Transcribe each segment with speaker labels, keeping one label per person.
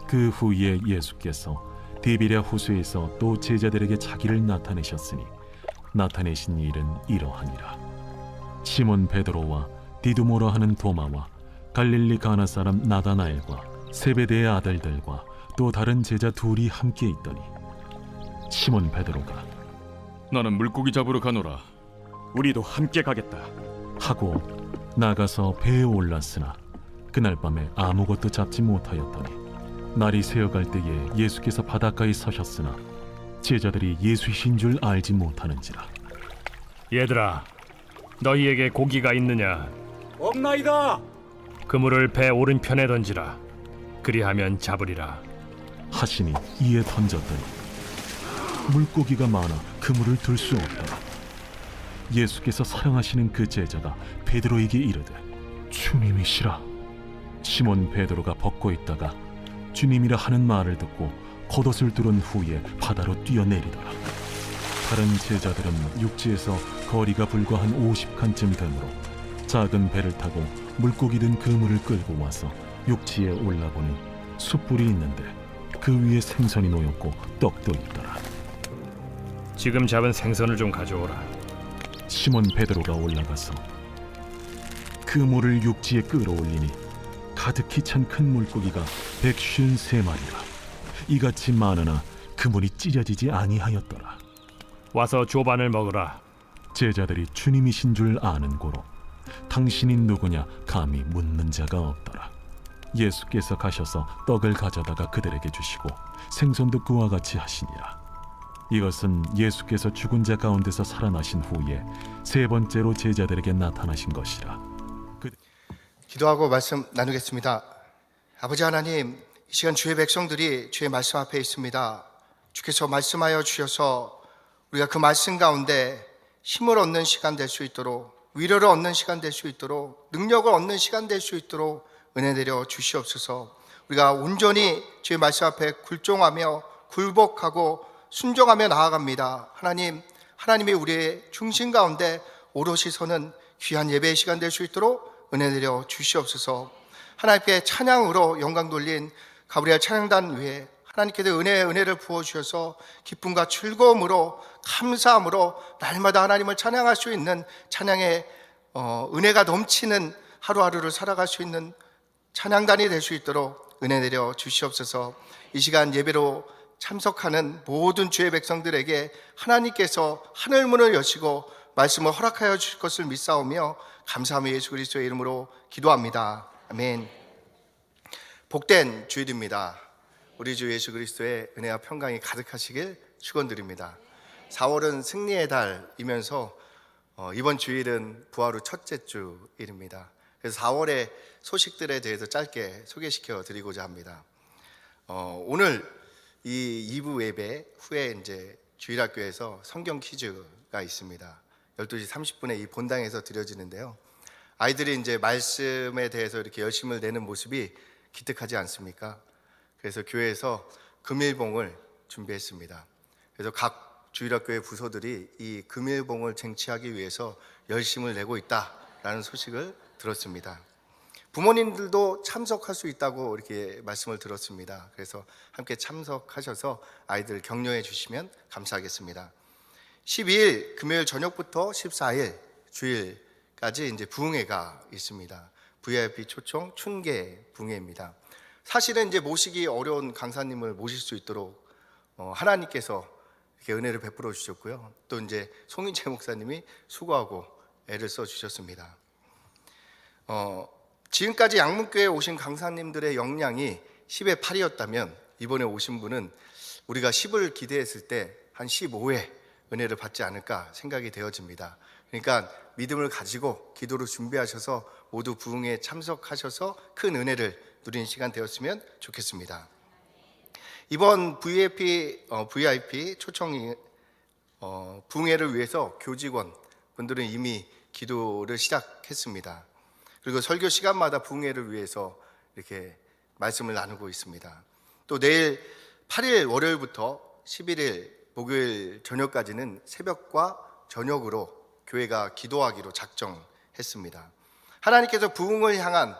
Speaker 1: 그 후에 예수께서 디비랴 호수에서 또 제자들에게 자기를 나타내셨으니 나타내신 일은 이러하니라. 시몬 베드로와 디두모라 하는 도마와 갈릴리 가나 사람 나다나엘과 세베대의 아들들과 또 다른 제자 둘이 함께 있더니 시몬 베드로가
Speaker 2: 나는 물고기 잡으러 가노라.
Speaker 3: 우리도 함께 가겠다.
Speaker 1: 하고 나가서 배에 올랐으나 그날 밤에 아무것도 잡지 못하였더니 날이 새어갈 때에 예수께서 바닷가에 서셨으나 제자들이 예수이신 줄 알지 못하는지라.
Speaker 4: 얘들아, 너희에게 고기가 있느냐?
Speaker 3: 없나이다.
Speaker 4: 그물을 배 오른편에 던지라. 그리하면 잡으리라.
Speaker 1: 하시니 이에 던졌더니 물고기가 많아 그물을 들 수 없더라. 예수께서 사랑하시는 그 제자가 베드로에게 이르되 주님이시라. 시몬 베드로가 벗고 있다가 주님이라 하는 말을 듣고 겉옷을 두른 후에 바다로 뛰어내리더라. 다른 제자들은 육지에서 거리가 불과 한 50칸쯤 되므로 작은 배를 타고 물고기 든 그물을 끌고 와서 육지에 올라보니 숯불이 있는데 그 위에 생선이 놓였고 떡도 있더라.
Speaker 4: 지금 잡은 생선을 좀 가져오라.
Speaker 1: 시몬 베드로가 올라가서 그물을 육지에 끌어올리니 가득히 찬 큰 물고기가 153마리라. 이같이 많으나 그물이 찢어지지 아니하였더라.
Speaker 4: 와서 조반을 먹으라.
Speaker 1: 제자들이 주님이신 줄 아는 고로 당신이 누구냐 감히 묻는 자가 없더라. 예수께서 가셔서 떡을 가져다가 그들에게 주시고 생선도 그와 같이 하시니라. 이것은 예수께서 죽은 자 가운데서 살아나신 후에 세 번째로 제자들에게 나타나신 것이라.
Speaker 5: 기도하고 말씀 나누겠습니다. 아버지 하나님, 이 시간 주의 백성들이 주의 말씀 앞에 있습니다. 주께서 말씀하여 주셔서 우리가 그 말씀 가운데 힘을 얻는 시간 될 수 있도록, 위로를 얻는 시간 될 수 있도록, 능력을 얻는 시간 될 수 있도록 은혜 내려 주시옵소서. 우리가 온전히 주의 말씀 앞에 굴종하며 굴복하고 순종하며 나아갑니다. 하나님, 하나님이 우리의 중심 가운데 오롯이 서는 귀한 예배의 시간 될 수 있도록 은혜 내려 주시옵소서. 하나님께 찬양으로 영광 돌린 가브리엘 찬양단 위에 하나님께서 은혜를 부어주셔서 기쁨과 즐거움으로 감사함으로 날마다 하나님을 찬양할 수 있는 찬양의 은혜가 넘치는 하루하루를 살아갈 수 있는 찬양단이 될 수 있도록 은혜 내려 주시옵소서. 이 시간 예배로 참석하는 모든 주의 백성들에게 하나님께서 하늘문을 여시고 말씀을 허락하여 주실 것을 믿사오며 감사하며 예수 그리스도의 이름으로 기도합니다. 아멘. 복된 주일입니다. 우리 주 예수 그리스도의 은혜와 평강이 가득하시길 축원드립니다. 4월은 승리의 달이면서 이번 주일은 부활 후 첫째 주일입니다. 그래서 4월의 소식들에 대해서 짧게 소개시켜 드리고자 합니다. 오늘 이 2부 예배 후에 이제 주일학교에서 성경 퀴즈가 있습니다. 12시 30분에 이 본당에서 드려지는데요. 아이들이 이제 말씀에 대해서 이렇게 열심을 내는 모습이 기특하지 않습니까? 그래서 교회에서 금일봉을 준비했습니다. 그래서 각 주일학교의 부서들이 이 금일봉을 쟁취하기 위해서 열심을 내고 있다라는 소식을 들었습니다. 부모님들도 참석할 수 있다고 이렇게 말씀을 들었습니다. 그래서 함께 참석하셔서 아이들 격려해 주시면 감사하겠습니다. 12일 금요일 저녁부터 14일 주일까지 이제 부흥회가 있습니다. VIP 초청 춘계 부흥회입니다. 사실은 이제 모시기 어려운 강사님을 모실 수 있도록 하나님께서 이렇게 은혜를 베풀어 주셨고요. 또 이제 송인재 목사님이 수고하고 애를 써 주셨습니다. 지금까지 양문교회에 오신 강사님들의 역량이 10의 8이었다면 이번에 오신 분은 우리가 10을 기대했을 때 한 15회 은혜를 받지 않을까 생각이 되어집니다. 그러니까 믿음을 가지고 기도로 준비하셔서 모두 부흥에 참석하셔서 큰 은혜를 누리는 시간 되었으면 좋겠습니다. 이번 VIP 초청 부흥회를 위해서 교직원 분들은 이미 기도를 시작했습니다. 그리고 설교 시간마다 부흥회를 위해서 이렇게 말씀을 나누고 있습니다. 또 내일 8일 월요일부터 11일 목요일 저녁까지는 새벽과 저녁으로 교회가 기도하기로 작정했습니다. 하나님께서 부흥을 향한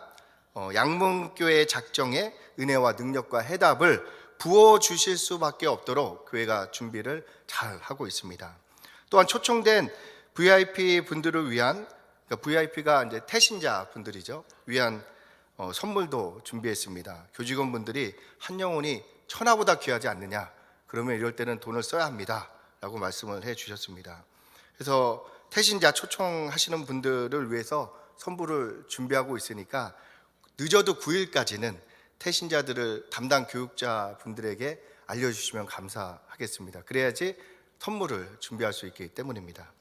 Speaker 5: 양문교회의 작정에 은혜와 능력과 해답을 부어 주실 수밖에 없도록 교회가 준비를 잘 하고 있습니다. 또한 초청된 VIP 분들을 위한, 그러니까 VIP가 이제 태신자 분들이죠, 위한 선물도 준비했습니다. 교직원분들이 한 영혼이 천하보다 귀하지 않느냐, 그러면 이럴 때는 돈을 써야 합니다 라고 말씀을 해 주셨습니다. 그래서 태신자 초청하시는 분들을 위해서 선물을 준비하고 있으니까 늦어도 9일까지는 태신자들을 담당 교육자 분들에게 알려주시면 감사하겠습니다. 그래야지 선물을 준비할 수 있기 때문입니다.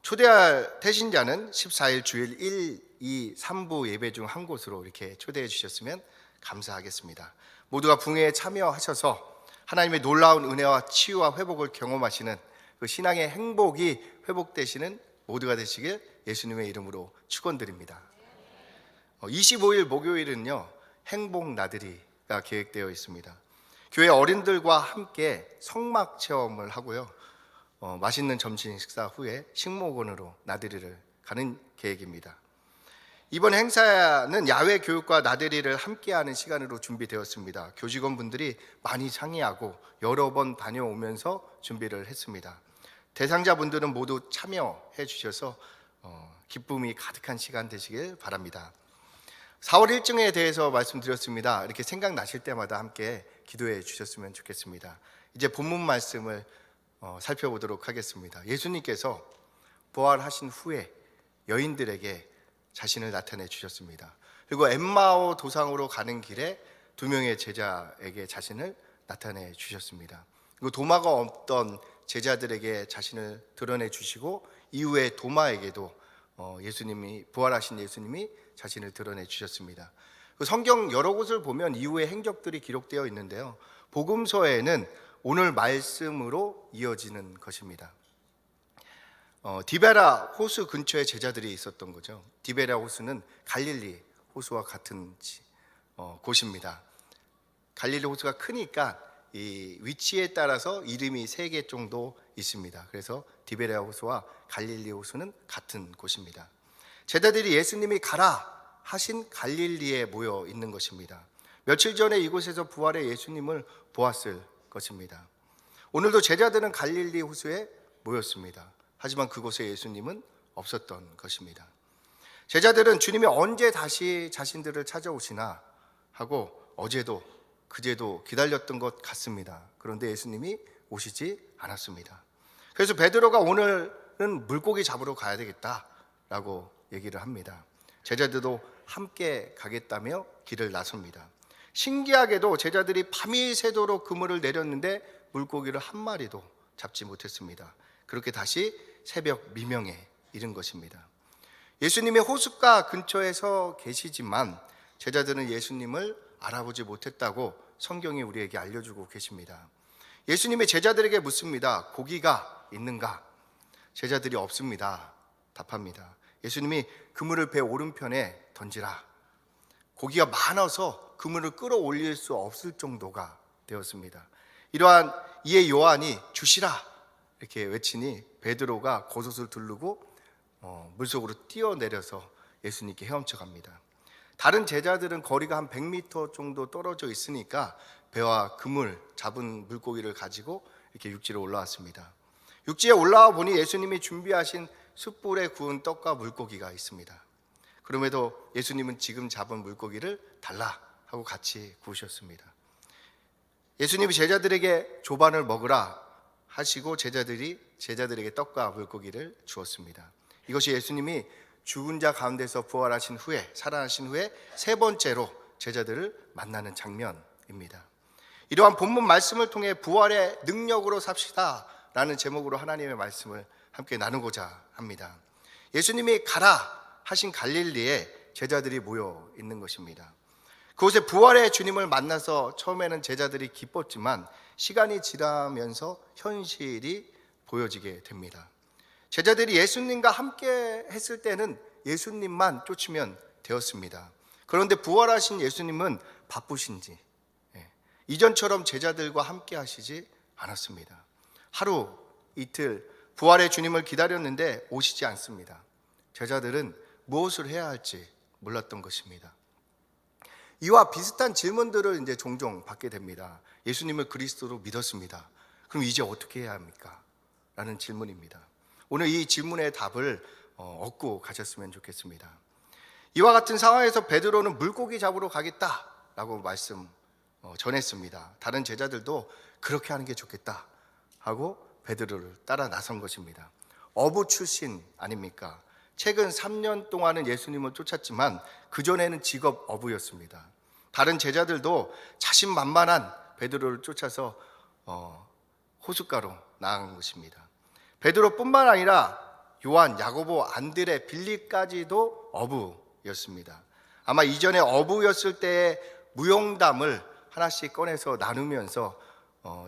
Speaker 5: 초대할 태신자는 14일 주일 1, 2, 3부 예배 중 한 곳으로 이렇게 초대해 주셨으면 감사하겠습니다. 모두가 붕회에 참여하셔서 하나님의 놀라운 은혜와 치유와 회복을 경험하시는 그 신앙의 행복이 회복되시는 모두가 되시길 예수님의 이름으로 축원드립니다. 25일 목요일은요, 행복 나들이가 계획되어 있습니다. 교회 어린들과 함께 성막 체험을 하고요, 맛있는 점심 식사 후에 식목원으로 나들이를 가는 계획입니다. 이번 행사는 야외 교육과 나들이를 함께하는 시간으로 준비되었습니다. 교직원분들이 많이 상의하고 여러 번 다녀오면서 준비를 했습니다. 대상자분들은 모두 참여해 주셔서 기쁨이 가득한 시간 되시길 바랍니다. 4월 일정에 대해서 말씀드렸습니다. 이렇게 생각나실 때마다 함께 기도해 주셨으면 좋겠습니다. 이제 본문 말씀을 살펴보도록 하겠습니다. 예수님께서 부활하신 후에 여인들에게 자신을 나타내 주셨습니다. 그리고 엠마오 도상으로 가는 길에 2명의 제자에게 자신을 나타내 주셨습니다. 그리고 도마가 없던 제자들에게 자신을 드러내 주시고 이후에 도마에게도 예수님이, 부활하신 예수님이 자신을 드러내 주셨습니다. 성경 여러 곳을 보면 이후의 행적들이 기록되어 있는데요, 복음서에는 오늘 말씀으로 이어지는 것입니다. 디베라 호수 근처에 제자들이 있었던 거죠. 디베라 호수는 갈릴리 호수와 같은 곳입니다. 갈릴리 호수가 크니까 이 위치에 따라서 이름이 3개 정도 있습니다. 그래서 디베라 호수와 갈릴리 호수는 같은 곳입니다. 제자들이 예수님이 가라 하신 갈릴리에 모여 있는 것입니다. 며칠 전에 이곳에서 부활의 예수님을 보았을 것입니다. 오늘도 제자들은 갈릴리 호수에 모였습니다. 하지만 그곳에 예수님은 없었던 것입니다. 제자들은 주님이 언제 다시 자신들을 찾아오시나 하고 어제도 그제도 기다렸던 것 같습니다. 그런데 예수님이 오시지 않았습니다. 그래서 베드로가 오늘은 물고기 잡으러 가야 되겠다라고 얘기를 합니다. 제자들도 함께 가겠다며 길을 나섭니다. 신기하게도 제자들이 밤이 새도록 그물을 내렸는데 물고기를 한 마리도 잡지 못했습니다. 그렇게 다시 새벽 미명에 이른 것입니다. 예수님의 호숫가 근처에 서 계시지만 제자들은 예수님을 알아보지 못했다고 성경이 우리에게 알려주고 계십니다. 예수님이 제자들에게 묻습니다. 고기가 있는가? 제자들이 없습니다 답합니다. 예수님이 그물을 배 오른편에 던지라. 고기가 많아서 그물을 끌어올릴 수 없을 정도가 되었습니다. 이러한 이에 요한이 주시라 이렇게 외치니 베드로가 겉옷을 두르고 물속으로 뛰어내려서 예수님께 헤엄쳐 갑니다. 다른 제자들은 거리가 한 100m 정도 떨어져 있으니까 배와 그물 잡은 물고기를 가지고 이렇게 육지로 올라왔습니다. 육지에 올라와 보니 예수님이 준비하신 숯불에 구운 떡과 물고기가 있습니다. 그럼에도 예수님은 지금 잡은 물고기를 달라 하고 같이 구우셨습니다. 예수님이 제자들에게 조반을 먹으라 하시고 제자들에게 떡과 물고기를 주었습니다. 이것이 예수님이 죽은 자 가운데서 부활하신 후에, 살아나신 후에 3번째로 제자들을 만나는 장면입니다. 이러한 본문 말씀을 통해 부활의 능력으로 삽시다 라는 제목으로 하나님의 말씀을 함께 나누고자 합니다. 예수님이 가라 하신 갈릴리에 제자들이 모여 있는 것입니다. 그곳에 부활의 주님을 만나서 처음에는 제자들이 기뻤지만 시간이 지나면서 현실이 보여지게 됩니다. 제자들이 예수님과 함께 했을 때는 예수님만 쫓으면 되었습니다. 그런데 부활하신 예수님은 바쁘신지 이전처럼 제자들과 함께 하시지 않았습니다. 하루 이틀 부활의 주님을 기다렸는데 오시지 않습니다. 제자들은 무엇을 해야 할지 몰랐던 것입니다. 이와 비슷한 질문들을 이제 종종 받게 됩니다. 예수님을 그리스도로 믿었습니다. 그럼 이제 어떻게 해야 합니까? 라는 질문입니다. 오늘 이 질문의 답을 얻고 가셨으면 좋겠습니다. 이와 같은 상황에서 베드로는 물고기 잡으러 가겠다라고 말씀 전했습니다. 다른 제자들도 그렇게 하는 게 좋겠다 하고 베드로를 따라 나선 것입니다. 어부 출신 아닙니까? 최근 3년 동안은 예수님을 쫓았지만 그전에는 직업 어부였습니다. 다른 제자들도 자신만만한 베드로를 쫓아서 호숫가로 나아간 것입니다. 베드로뿐만 아니라 요한, 야고보, 안드레, 빌립까지도 어부였습니다. 아마 이전에 어부였을 때의 무용담을 하나씩 꺼내서 나누면서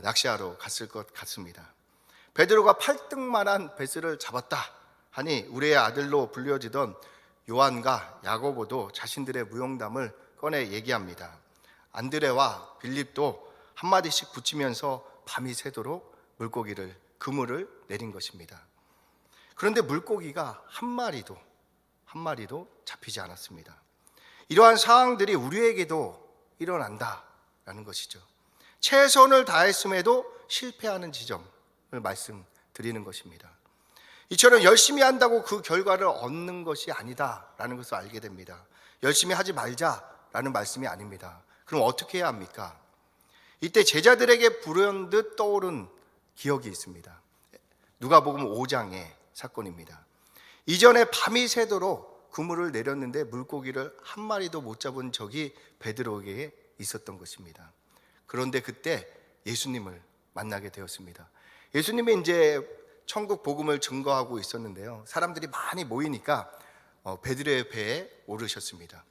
Speaker 5: 낚시하러 갔을 것 같습니다. 베드로가 8등만한 뱃슬을 잡았다 하니 우리의 아들로 불려지던 요한과 야고보도 자신들의 무용담을 꺼내 얘기합니다. 안드레와 빌립도 한마디씩 붙이면서 밤이 새도록 그물을 내린 것입니다. 그런데 물고기가 한 마리도 잡히지 않았습니다. 이러한 상황들이 우리에게도 일어난다라는 것이죠. 최선을 다했음에도 실패하는 지점을 말씀드리는 것입니다. 이처럼 열심히 한다고 그 결과를 얻는 것이 아니다라는 것을 알게 됩니다. 열심히 하지 말자라는 말씀이 아닙니다. 그럼 어떻게 해야 합니까? 이때 제자들에게 불현듯 떠오른 기억이 있습니다. 누가복음 5장의 사건입니다. 이전에 밤이 새도록 그물을 내렸는데 물고기를 한 마리도 못 잡은 적이 베드로에게 있었던 것입니다. 그런데 그때 예수님을 만나게 되었습니다. 예수님이 이제 천국 복음을 증거하고 있었는데요. 사람들이 많이 모이니까 베드로의 배에 오르셨습니다.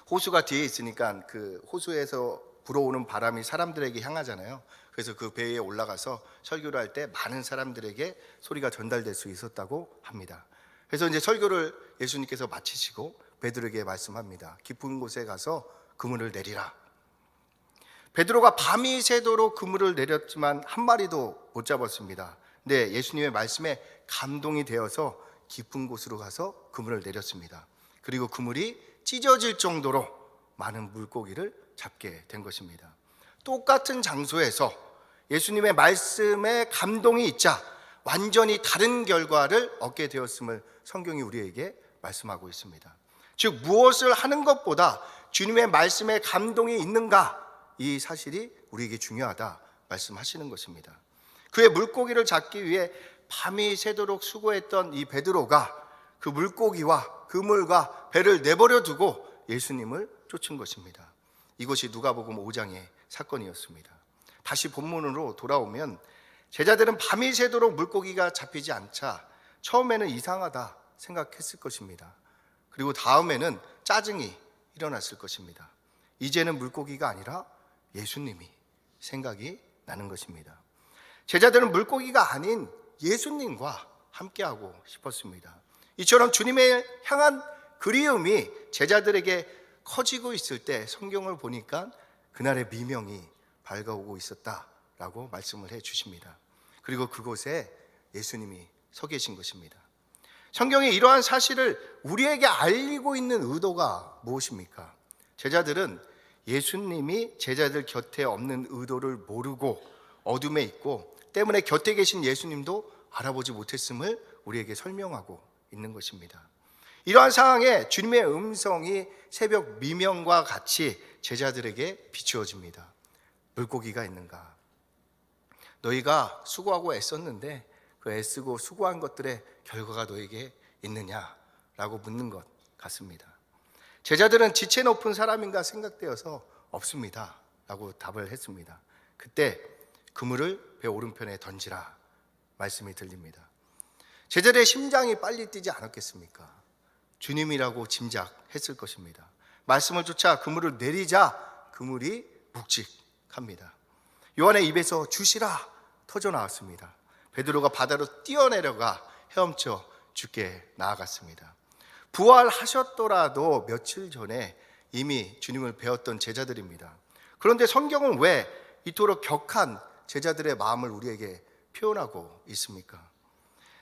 Speaker 5: 호수가 뒤에 있으니까 그 호수에서 불어오는 바람이 사람들에게 향하잖아요. 그래서 그 배에 올라가서 설교를 할 때 많은 사람들에게 소리가 전달될 수 있었다고 합니다. 그래서 이제 설교를 예수님께서 마치시고 베드로에게 말씀합니다. 깊은 곳에 가서 그물을 내리라. 베드로가 밤이 새도록 그물을 내렸지만 한 마리도 못 잡았습니다. 근데 예수님의 말씀에 감동이 되어서 깊은 곳으로 가서 그물을 내렸습니다. 그리고 그물이 찢어질 정도로 많은 물고기를 잡게 된 것입니다. 똑같은 장소에서 예수님의 말씀에 감동이 있자 완전히 다른 결과를 얻게 되었음을 성경이 우리에게 말씀하고 있습니다. 즉 무엇을 하는 것보다 주님의 말씀에 감동이 있는가, 이 사실이 우리에게 중요하다 말씀하시는 것입니다. 그의 물고기를 잡기 위해 밤이 새도록 수고했던 이 베드로가 그 물고기와 그물과 배를 내버려 두고 예수님을 쫓은 것입니다. 이것이 누가복음 5장의 사건이었습니다. 다시 본문으로 돌아오면 제자들은 밤이 새도록 물고기가 잡히지 않자 처음에는 이상하다 생각했을 것입니다. 그리고 다음에는 짜증이 일어났을 것입니다. 이제는 물고기가 아니라 예수님이 생각이 나는 것입니다. 제자들은 물고기가 아닌 예수님과 함께하고 싶었습니다. 이처럼 주님의 향한 그리움이 제자들에게 커지고 있을 때 성경을 보니까 그날의 미명이 밝아오고 있었다라고 말씀을 해 주십니다. 그리고 그곳에 예수님이 서 계신 것입니다. 성경이 이러한 사실을 우리에게 알리고 있는 의도가 무엇입니까? 제자들은 예수님이 제자들 곁에 없는 의도를 모르고 어둠에 있고 때문에 곁에 계신 예수님도 알아보지 못했음을 우리에게 설명하고 있는 것입니다. 이러한 상황에 주님의 음성이 새벽 미명과 같이 제자들에게 비추어집니다. 물고기가 있는가? 너희가 수고하고 애썼는데 그 애쓰고 수고한 것들의 결과가 너에게 있느냐라고 묻는 것 같습니다. 제자들은 지체 높은 사람인가 생각되어서 없습니다 라고 답을 했습니다. 그때 그물을 배 오른편에 던지라 말씀이 들립니다. 제자들의 심장이 빨리 뛰지 않았겠습니까? 주님이라고 짐작했을 것입니다. 말씀을 쫓아 그물을 내리자 그물이 묵직합니다. 요한의 입에서 주시라 터져 나왔습니다. 베드로가 바다로 뛰어내려가 헤엄쳐 죽게 나아갔습니다. 부활하셨더라도 며칠 전에 이미 주님을 배웠던 제자들입니다. 그런데 성경은 왜 이토록 격한 제자들의 마음을 우리에게 표현하고 있습니까?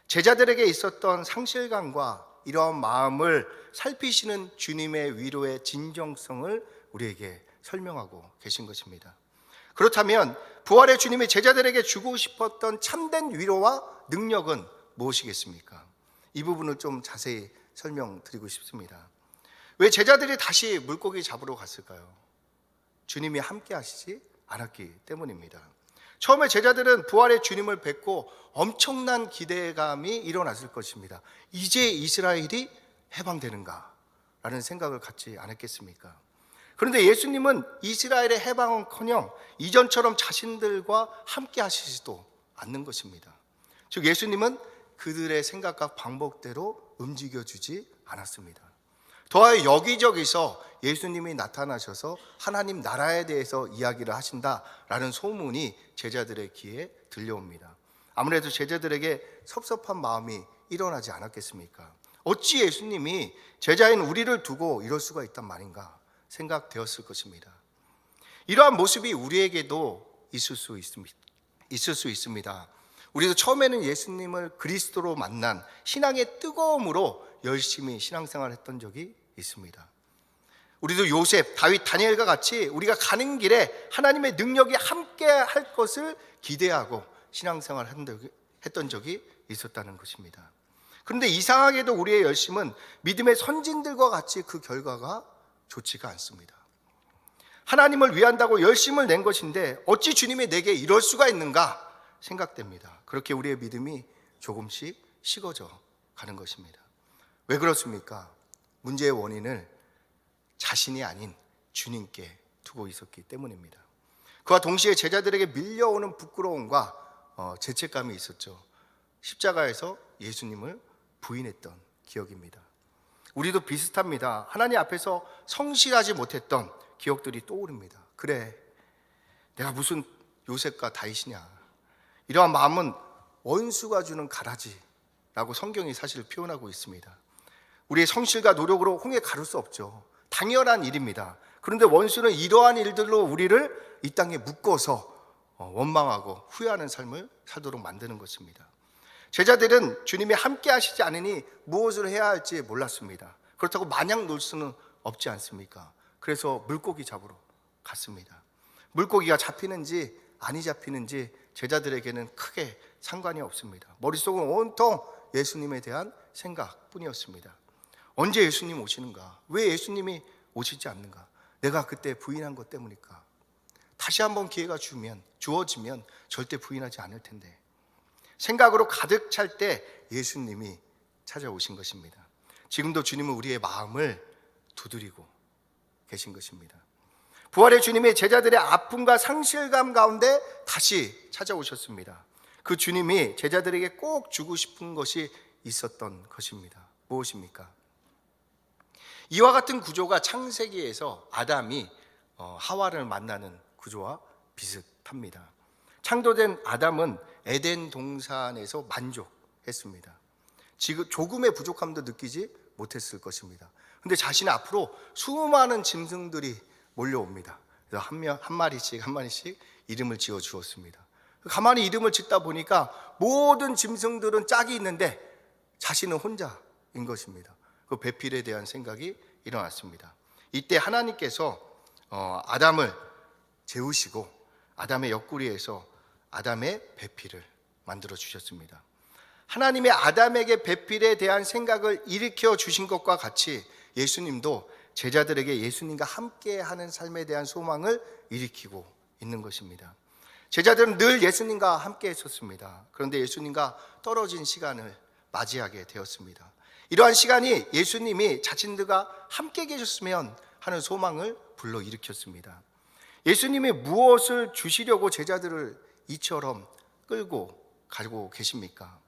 Speaker 5: 제자들에게 있었던 상실감과 이러한 마음을 살피시는 주님의 위로의 진정성을 우리에게 설명하고 계신 것입니다. 그렇다면 부활의 주님이 제자들에게 주고 싶었던 참된 위로와 능력은 무엇이겠습니까? 이 부분을 좀 자세히 설명드리고 싶습니다. 왜 제자들이 다시 물고기 잡으러 갔을까요? 주님이 함께 하시지 않았기 때문입니다. 처음에 제자들은 부활의 주님을 뵙고 엄청난 기대감이 일어났을 것입니다. 이제 이스라엘이 해방되는가? 라는 생각을 갖지 않았겠습니까? 그런데 예수님은 이스라엘의 해방은커녕 이전처럼 자신들과 함께 하시지도 않는 것입니다. 즉 예수님은 그들의 생각과 방법대로 움직여주지 않았습니다. 더하여 여기저기서 예수님이 나타나셔서 하나님 나라에 대해서 이야기를 하신다라는 소문이 제자들의 귀에 들려옵니다. 아무래도 제자들에게 섭섭한 마음이 일어나지 않았겠습니까? 어찌 예수님이 제자인 우리를 두고 이럴 수가 있단 말인가 생각되었을 것입니다. 이러한 모습이 우리에게도 있을 수 있습니다. 우리도 처음에는 예수님을 그리스도로 만난 신앙의 뜨거움으로 열심히 신앙생활을 했던 적이 있습니다. 우리도 요셉, 다윗, 다니엘과 같이 우리가 가는 길에 하나님의 능력이 함께 할 것을 기대하고 신앙생활을 했던 적이 있었다는 것입니다. 그런데 이상하게도 우리의 열심은 믿음의 선진들과 같이 그 결과가 좋지가 않습니다. 하나님을 위한다고 열심을 낸 것인데 어찌 주님이 내게 이럴 수가 있는가 생각됩니다. 그렇게 우리의 믿음이 조금씩 식어져 가는 것입니다. 왜 그렇습니까? 문제의 원인을 자신이 아닌 주님께 두고 있었기 때문입니다. 그와 동시에 제자들에게 밀려오는 부끄러움과 죄책감이 있었죠. 십자가에서 예수님을 부인했던 기억입니다. 우리도 비슷합니다. 하나님 앞에서 성실하지 못했던 기억들이 떠오릅니다. 그래, 내가 무슨 요셉과 다윗이냐. 이러한 마음은 원수가 주는 가라지라고 성경이 사실 표현하고 있습니다. 우리의 성실과 노력으로 홍해 가를 수 없죠. 당연한 일입니다. 그런데 원수는 이러한 일들로 우리를 이 땅에 묶어서 원망하고 후회하는 삶을 살도록 만드는 것입니다. 제자들은 주님이 함께 하시지 않으니 무엇을 해야 할지 몰랐습니다. 그렇다고 마냥 놀 수는 없지 않습니까? 그래서 물고기 잡으러 갔습니다. 물고기가 잡히는지 아니 잡히는지 제자들에게는 크게 상관이 없습니다. 머릿속은 온통 예수님에 대한 생각뿐이었습니다. 언제 예수님 오시는가? 왜 예수님이 오시지 않는가? 내가 그때 부인한 것 때문일까? 다시 한번 기회가 주어지면 절대 부인하지 않을 텐데. 생각으로 가득 찰 때 예수님이 찾아오신 것입니다. 지금도 주님은 우리의 마음을 두드리고 계신 것입니다. 부활의 주님이 제자들의 아픔과 상실감 가운데 다시 찾아오셨습니다. 그 주님이 제자들에게 꼭 주고 싶은 것이 있었던 것입니다. 무엇입니까? 이와 같은 구조가 창세기에서 아담이 하와를 만나는 구조와 비슷합니다. 창조된 아담은 에덴 동산에서 만족했습니다. 지금 조금의 부족함도 느끼지 못했을 것입니다. 그런데 자신의 앞으로 수많은 짐승들이 몰려옵니다. 그래서 한 마리씩 이름을 지어 주었습니다. 가만히 이름을 짓다 보니까 모든 짐승들은 짝이 있는데 자신은 혼자인 것입니다. 그 배필에 대한 생각이 일어났습니다. 이때 하나님께서 아담을 재우시고 아담의 옆구리에서 아담의 배필을 만들어 주셨습니다. 하나님의 아담에게 배필에 대한 생각을 일으켜 주신 것과 같이 예수님도 제자들에게 예수님과 함께하는 삶에 대한 소망을 일으키고 있는 것입니다. 제자들은 늘 예수님과 함께 했었습니다. 그런데 예수님과 떨어진 시간을 맞이하게 되었습니다. 이러한 시간이 예수님이 자신들과 함께 계셨으면 하는 소망을 불러일으켰습니다. 예수님이 무엇을 주시려고 제자들을 이처럼 끌고 가고 계십니까?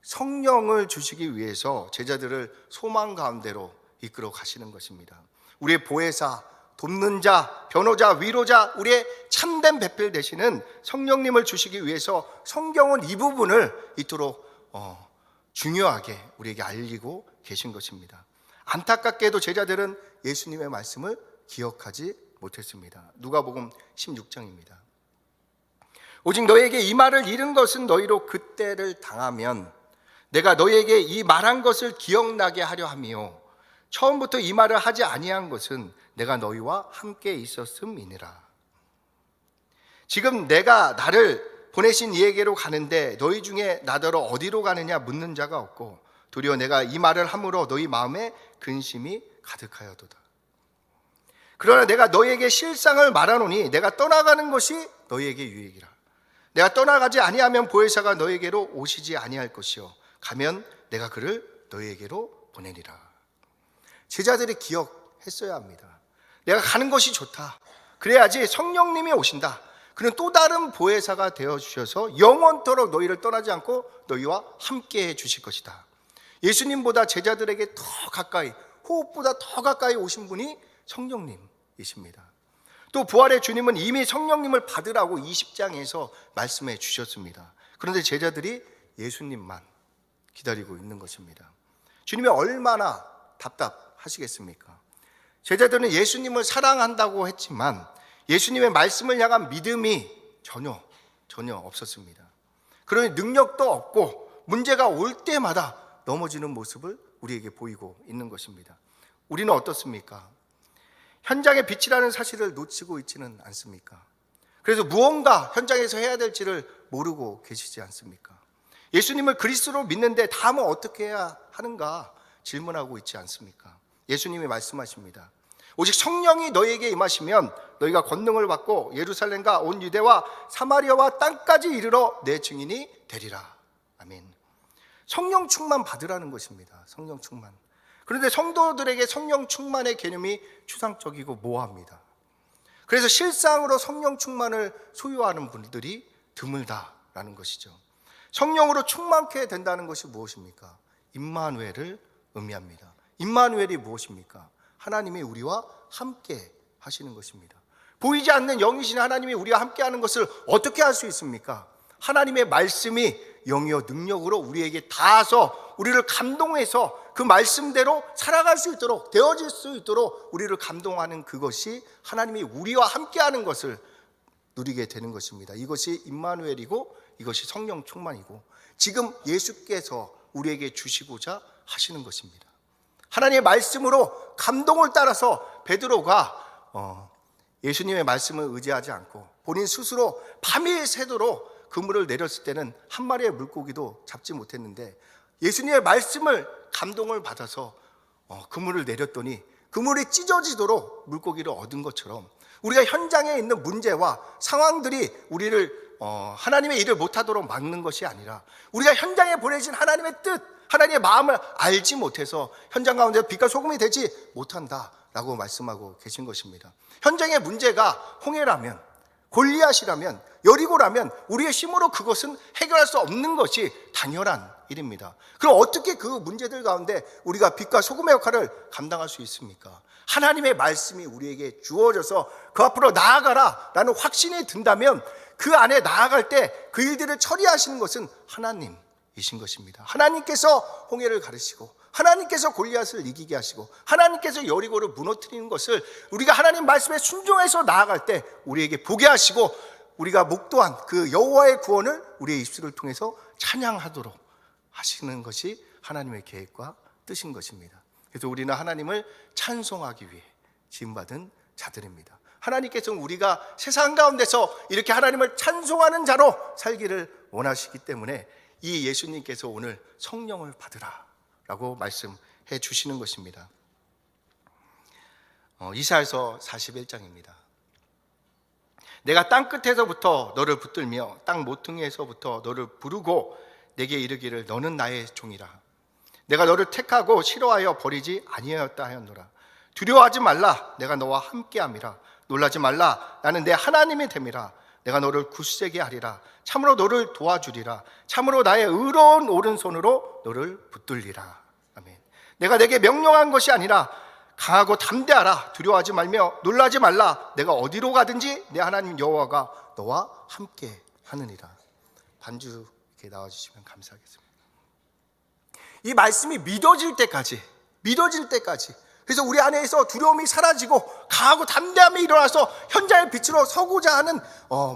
Speaker 5: 성령을 주시기 위해서 제자들을 소망 가운데로 이끌어 가시는 것입니다. 우리의 보혜사, 돕는 자, 변호자, 위로자, 우리의 참된 배필 되시는 성령님을 주시기 위해서 성경은 이 부분을 이토록 중요하게 우리에게 알리고 계신 것입니다. 안타깝게도 제자들은 예수님의 말씀을 기억하지 못했습니다. 누가복음 16장입니다. 오직 너에게 이 말을 이른 것은 너희로 그때를 당하면 내가 너에게 이 말한 것을 기억나게 하려 함이요 처음부터 이 말을 하지 아니한 것은 내가 너희와 함께 있었음이니라. 지금 내가 나를 보내신 이에게로 가는데 너희 중에 나더러 어디로 가느냐 묻는 자가 없고 도리어 내가 이 말을 함으로 너희 마음에 근심이 가득하여도다. 그러나 내가 너희에게 실상을 말하노니 내가 떠나가는 것이 너희에게 유익이라. 내가 떠나가지 아니하면 보혜사가 너희에게로 오시지 아니할 것이요 가면 내가 그를 너희에게로 보내리라. 제자들이 기억했어야 합니다. 내가 가는 것이 좋다. 그래야지 성령님이 오신다. 그는 또 다른 보혜사가 되어주셔서 영원토록 너희를 떠나지 않고 너희와 함께 해주실 것이다. 예수님보다 제자들에게 더 가까이, 호흡보다 더 가까이 오신 분이 성령님이십니다. 또 부활의 주님은 이미 성령님을 받으라고 20장에서 말씀해 주셨습니다. 그런데 제자들이 예수님만 기다리고 있는 것입니다. 주님이 얼마나 답답하시겠습니까? 제자들은 예수님을 사랑한다고 했지만 예수님의 말씀을 향한 믿음이 전혀 없었습니다. 그러니 능력도 없고 문제가 올 때마다 넘어지는 모습을 우리에게 보이고 있는 것입니다. 우리는 어떻습니까? 현장의 빛이라는 사실을 놓치고 있지는 않습니까? 그래서 무언가 현장에서 해야 될지를 모르고 계시지 않습니까? 예수님을 그리스도로 믿는데 다음은 어떻게 해야 하는가 질문하고 있지 않습니까? 예수님이 말씀하십니다. 오직 성령이 너희에게 임하시면 너희가 권능을 받고 예루살렘과 온 유대와 사마리아와 땅까지 이르러 내 증인이 되리라. 아멘. 성령 충만 받으라는 것입니다. 성령 충만. 그런데 성도들에게 성령 충만의 개념이 추상적이고 모호합니다. 그래서 실상으로 성령 충만을 소유하는 분들이 드물다라는 것이죠. 성령으로 충만케 된다는 것이 무엇입니까? 임마누엘을 의미합니다. 임마누엘이 무엇입니까? 하나님이 우리와 함께 하시는 것입니다. 보이지 않는 영이신 하나님이 우리와 함께 하는 것을 어떻게 할 수 있습니까? 하나님의 말씀이 영이요 능력으로 우리에게 닿아서 우리를 감동해서 그 말씀대로 살아갈 수 있도록 되어질 수 있도록 우리를 감동하는 그것이 하나님이 우리와 함께 하는 것을 누리게 되는 것입니다. 이것이 임마누엘이고 이것이 성령 충만이고 지금 예수께서 우리에게 주시고자 하시는 것입니다. 하나님의 말씀으로 감동을 따라서 베드로가 예수님의 말씀을 의지하지 않고 본인 스스로 밤이 새도록 그물을 내렸을 때는 한 마리의 물고기도 잡지 못했는데 예수님의 말씀을 감동을 받아서 그물을 내렸더니 그물이 찢어지도록 물고기를 얻은 것처럼 우리가 현장에 있는 문제와 상황들이 우리를 하나님의 일을 못하도록 막는 것이 아니라 우리가 현장에 보내신 하나님의 뜻, 하나님의 마음을 알지 못해서 현장 가운데 빛과 소금이 되지 못한다라고 말씀하고 계신 것입니다. 현장의 문제가 홍해라면, 골리앗이라면, 여리고라면 우리의 힘으로 그것은 해결할 수 없는 것이 당연한 일입니다. 그럼 어떻게 그 문제들 가운데 우리가 빛과 소금의 역할을 감당할 수 있습니까? 하나님의 말씀이 우리에게 주어져서 그 앞으로 나아가라 라는 확신이 든다면 그 안에 나아갈 때 그 일들을 처리하시는 것은 하나님이신 것입니다. 하나님께서 홍해를 가르시고 하나님께서 골리앗을 이기게 하시고 하나님께서 여리고를 무너뜨리는 것을 우리가 하나님 말씀에 순종해서 나아갈 때 우리에게 보게 하시고 우리가 목도한 그 여호와의 구원을 우리의 입술을 통해서 찬양하도록 하시는 것이 하나님의 계획과 뜻인 것입니다. 그래서 우리는 하나님을 찬송하기 위해 지음받은 자들입니다. 하나님께서는 우리가 세상 가운데서 이렇게 하나님을 찬송하는 자로 살기를 원하시기 때문에 이 예수님께서 오늘 성령을 받으라 라고 말씀해 주시는 것입니다. 이사야서 41장입니다. 내가 땅끝에서부터 너를 붙들며 땅 모퉁이에서부터 너를 부르고 내게 이르기를 너는 나의 종이라. 내가 너를 택하고 싫어하여 버리지 아니하였다 하였노라. 두려워하지 말라. 내가 너와 함께함이라. 놀라지 말라. 나는 내 하나님이 됨이라. 내가 너를 굳세게 하리라. 참으로 너를 도와주리라. 참으로 나의 의로운 오른손으로 너를 붙들리라. 아멘. 내가 내게 명령한 것이 아니라 강하고 담대하라. 두려워하지 말며 놀라지 말라. 내가 어디로 가든지 내 하나님 여호와가 너와 함께 하느니라. 반주 이렇게 나와주시면 감사하겠습니다. 이 말씀이 믿어질 때까지 그래서 우리 안에서 두려움이 사라지고 강하고 담대함이 일어나서 현장의 빛으로 서고자 하는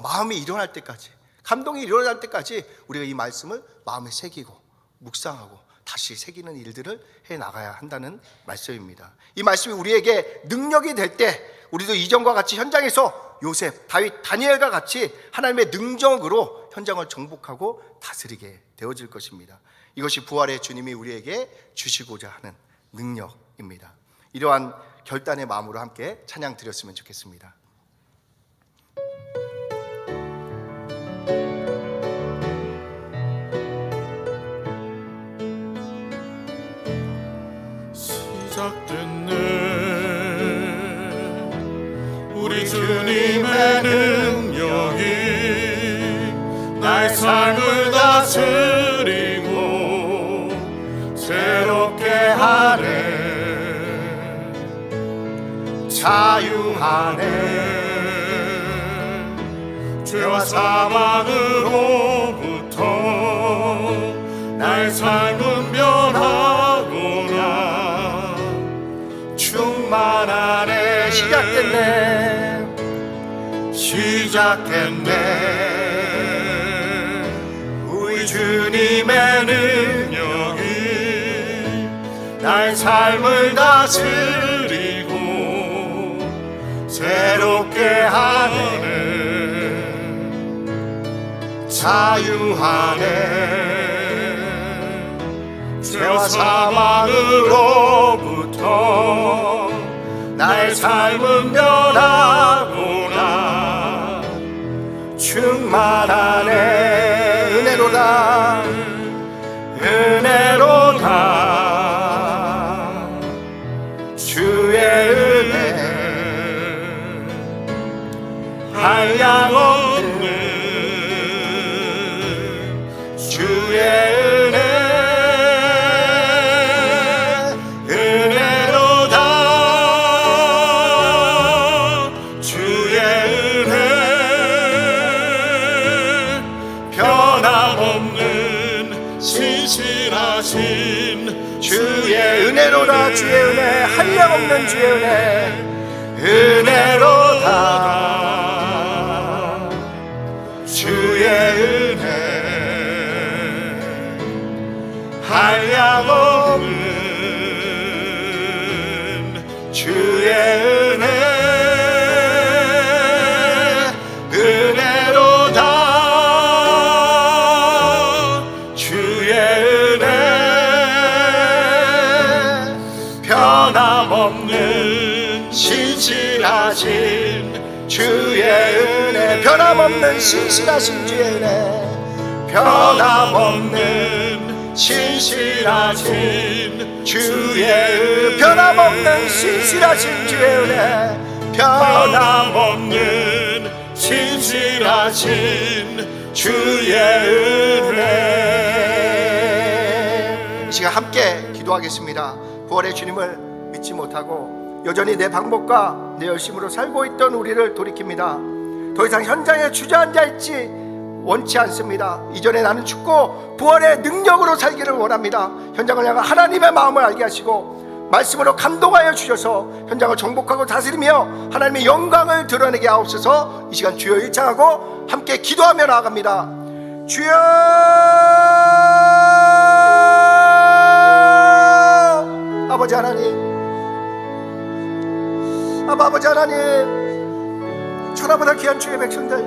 Speaker 5: 마음이 일어날 때까지, 감동이 일어날 때까지 우리가 이 말씀을 마음에 새기고 묵상하고 다시 새기는 일들을 해나가야 한다는 말씀입니다. 이 말씀이 우리에게 능력이 될 때 우리도 이전과 같이 현장에서 요셉, 다윗, 다니엘과 같이 하나님의 능력으로 현장을 정복하고 다스리게 되어질 것입니다. 이것이 부활의 주님이 우리에게 주시고자 하는 능력입니다. 이러한 결단의 마음으로 함께 찬양 드렸으면 좋겠습니다.
Speaker 2: 시작됐네 우리 주님의 능력이 나의 삶을 다스리고 새롭게 하네
Speaker 5: 자유하네
Speaker 2: 죄와 사망으로부터 나의 삶은 변하구나
Speaker 5: 충만하네 시작됐네
Speaker 2: 우리 주님의 능력이 나의 삶을 다스리고 새롭게 하네
Speaker 5: 자유하네
Speaker 2: 죄와 사망으로부터 나의 삶은 변하구나
Speaker 5: 충만하네 은혜로다 주의 은혜
Speaker 2: 한량없는 주의 은혜 은혜로다 주의 은혜 변함없는 신실하신
Speaker 5: 주의 은혜로다 주의 은혜 한량없는 주의 은혜 은혜로다
Speaker 2: 주의 은혜 한량없는 주의 은혜 은혜로다 주의 은혜 변함없는 신실하신
Speaker 5: 주의 은혜 변함없는 신실하신 주의 은혜
Speaker 2: 변함없는 신실하신 주의 은혜
Speaker 5: 변함없는 신실하신 주의 은혜
Speaker 2: 변함없는 신실하신 주의 은혜
Speaker 5: 이 시간 함께 기도하겠습니다. 부활의 주님을 믿지 못하고 여전히 내 방법과 내 열심으로 살고 있던 우리를 돌이킵니다. 더 이상 현장에 주저앉아 있지 원치 않습니다. 이전에 나는 죽고 부활의 능력으로 살기를 원합니다. 현장을 향한 하나님의 마음을 알게 하시고 말씀으로 감동하여 주셔서 현장을 정복하고 다스리며 하나님의 영광을 드러내게 하옵소서. 이 시간 주여 일창하고 함께 기도하며 나아갑니다. 주여 아버지 하나님, 아버지 하나님, 천하보다 귀한 주의 백성들,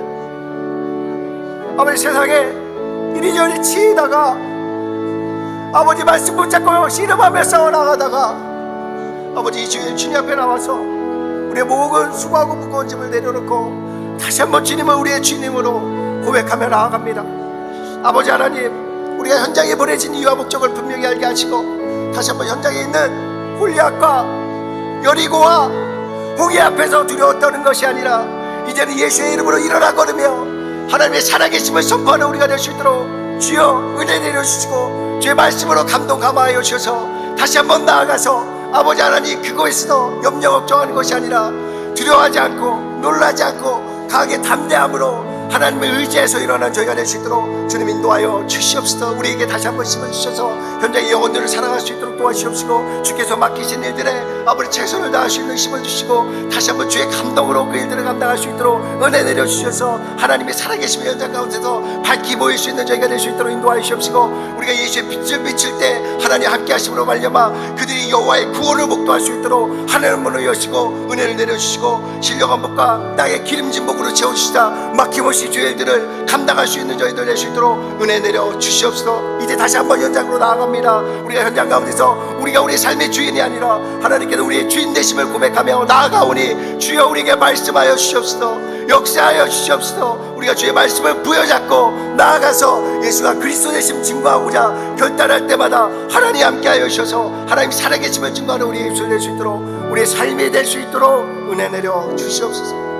Speaker 5: 아버지 세상에 이리저리 치이다가 아버지 말씀 붙잡고 씨름하며 싸워나가다가 아버지 이 주님 앞에 나와서 우리의 모든 수고하고 무거운 짐을 내려놓고 다시 한번 주님을 우리의 주님으로 고백하며 나아갑니다. 아버지 하나님, 우리가 현장에 보내진 이유와 목적을 분명히 알게 하시고 다시 한번 현장에 있는 골리앗과 여리고와 홍해 앞에서 두려워 떠는 것이 아니라 이제는 예수의 이름으로 일어나 걸으며 하나님의 살아계심을 선포하는 우리가 될 수 있도록 주여 은혜 내려주시고 주의 말씀으로 감동 감화하여 주셔서 다시 한번 나아가서 아버지 하나님 그곳에서 염려 걱정하는 것이 아니라 두려워하지 않고 놀라지 않고 강하게 담대함으로 하나님을 의지해서 일어난 저희가 될 수 있도록 주님 인도하여 주시옵소서. 우리에게 다시 한번 힘을 주셔서 현장의 영혼들을 사랑할 수 있도록 도와주시옵시고, 주께서 맡기신 일들에 아버지 최선을 다할 수 있는 힘을 주시고, 다시 한번 주의 감동으로 그 일들을 감당할 수 있도록 은혜 내려주셔서 하나님의 살아계심의 현장 가운데서 밝히 보일 수 있는 저희가 될 수 있도록 인도하여 주시옵시고, 우리가 예수의 빛을 비칠 때 하나님 함께 하심으로 말미암아 그들이 여호와의 구원을 목도할 수 있도록 하늘의 문을 여시고 은혜를 내려주시고, 신령한 복과 땅의 기름진 복으로 채우시다 막힘없이 주의 일들을 감당할 수 있는 저희들 될 수 있도록 은혜 내려 주시옵소서. 이제 다시 한번 현장으로 나아갑니다. 우리가 현장 가운데서 우리가 우리의 삶의 주인이 아니라 하나님께서 우리의 주인 되심을 고백하며 나아가오니 주여 우리에게 말씀하여 주시옵소서. 역사하여 주시옵소서. 우리가 주의 말씀을 부여잡고 나아가서 예수가 그리스도 되심 증거하고자 결단할 때마다 하나님 함께하여 주셔서 하나님 살아계심을 증거하는 우리의 입술 될 수 있도록, 우리의 삶이 될 수 있도록 은혜 내려 주시옵소서.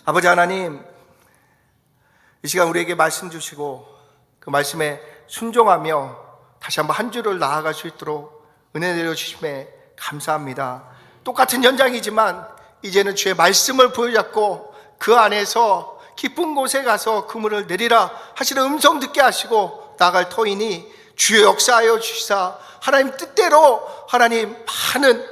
Speaker 5: 아버지 하나님, 이 시간 우리에게 말씀 주시고 그 말씀에 순종하며 다시 한번 한 주를 나아갈 수 있도록 은혜 내려주심에 감사합니다. 똑같은 현장이지만 이제는 주의 말씀을 부여잡고 그 안에서 깊은 곳에 가서 그물을 내리라 하시는 음성 듣게 하시고 나아갈 터이니 주의 역사하여 주시사 하나님 뜻대로 하나님 많은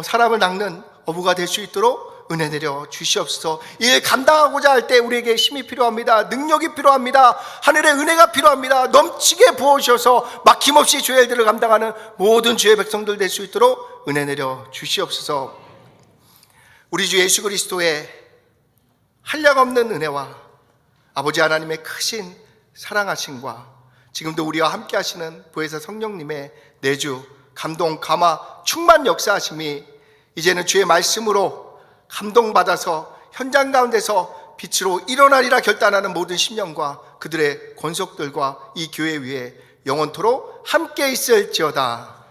Speaker 5: 사람을 낚는 어부가 될 수 있도록 은혜 내려 주시옵소서. 일 감당하고자 할 때 우리에게 힘이 필요합니다. 능력이 필요합니다. 하늘의 은혜가 필요합니다. 넘치게 부어주셔서 막힘없이 주의 일들을 감당하는 모든 주의 백성들 될 수 있도록 은혜 내려 주시옵소서. 우리 주 예수 그리스도의 한량없는 은혜와 아버지 하나님의 크신 사랑하심과 지금도 우리와 함께 하시는 보혜사 성령님의 내주 감동 감화 충만 역사하심이 이제는 주의 말씀으로 감동받아서 현장 가운데서 빛으로 일어나리라 결단하는 모든 심령과 그들의 권속들과 이 교회 위에 영원토록 함께 있을지어다.